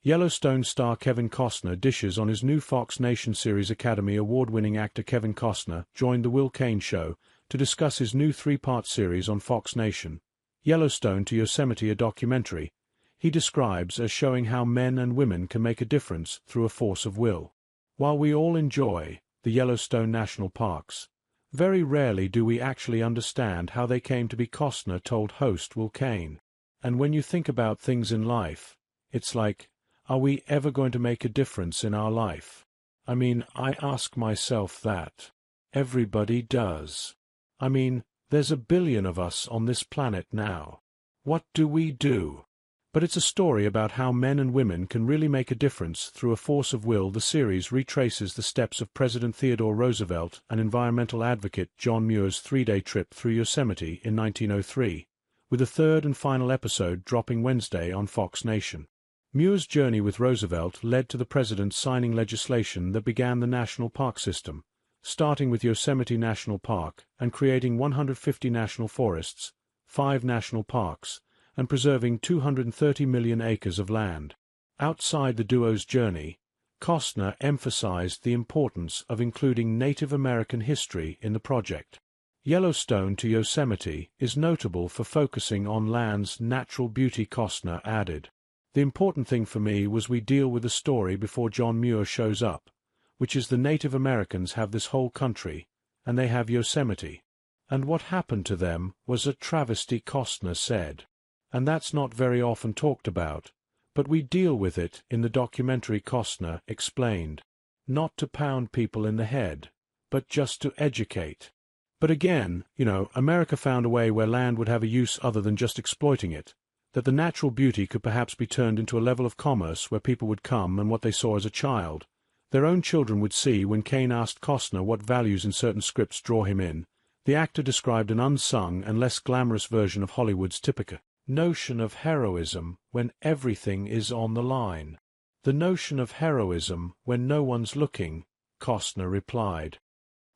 Yellowstone star Kevin Costner dishes on his new Fox Nation series. Academy Award-winning actor Kevin Costner joined The Will Cain Show to discuss his new three-part series on Fox Nation, Yellowstone to Yosemite, a documentary he describes as showing how men and women can make a difference through a force of will. While we all enjoy the Yellowstone National Parks, very rarely do we actually understand how they came to be, Costner told host Will Cain. And when you think about things in life, it's like, are we ever going to make a difference in our life? I mean, I ask myself that. Everybody does. I mean, there's 1 billion of us on this planet now. What do we do? But it's a story about how men and women can really make a difference through a force of will. The series retraces the steps of President Theodore Roosevelt and environmental advocate John Muir's 3-day trip through Yosemite in 1903, with a third and final episode dropping Wednesday on Fox Nation. Muir's journey with Roosevelt led to the president signing legislation that began the national park system, starting with Yosemite National Park and creating 150 national forests, 5 national parks, and preserving 230 million acres of land. Outside the duo's journey, Costner emphasized the importance of including Native American history in the project. Yellowstone to Yosemite is notable for focusing on land's natural beauty, Costner added. The important thing for me was we deal with the story before John Muir shows up, which is the Native Americans have this whole country, and they have Yosemite. And what happened to them was a travesty, Costner said. And that's not very often talked about, but we deal with it in the documentary, Costner explained. Not to pound people in the head, but just to educate. But again, America found a way where land would have a use other than just exploiting it, that the natural beauty could perhaps be turned into a level of commerce where people would come and what they saw as a child, their own children would see. When Cain asked Costner what values in certain scripts draw him in, the actor described an unsung and less glamorous version of Hollywood's typical notion of heroism when everything is on the line. The notion of heroism when no one's looking, Costner replied.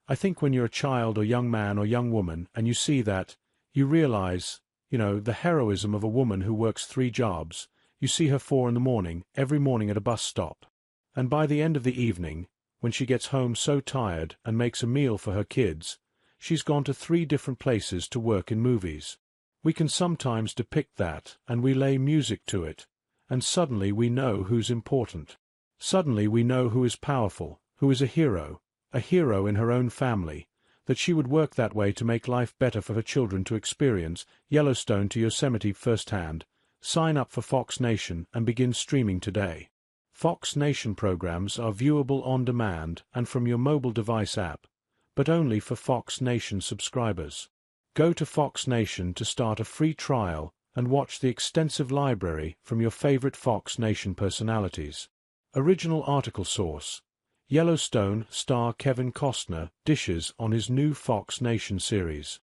I think when you're a child or young man or young woman and you see that, you realize, the heroism of a woman who works 3 jobs. You see her 4 in the morning, every morning at a bus stop. And by the end of the evening, when she gets home so tired and makes a meal for her kids, she's gone to 3 different places to work in movies. We can sometimes depict that, and we lay music to it, and suddenly we know who's important. Suddenly we know who is powerful, who is a hero in her own family, that she would work that way to make life better for her children to experience Yellowstone to Yosemite firsthand. Sign up for Fox Nation and begin streaming today. Fox Nation programs are viewable on demand and from your mobile device app, but only for Fox Nation subscribers. Go to Fox Nation to start a free trial and watch the extensive library from your favorite Fox Nation personalities. Original article source: Yellowstone star Kevin Costner dishes on his new Fox Nation series.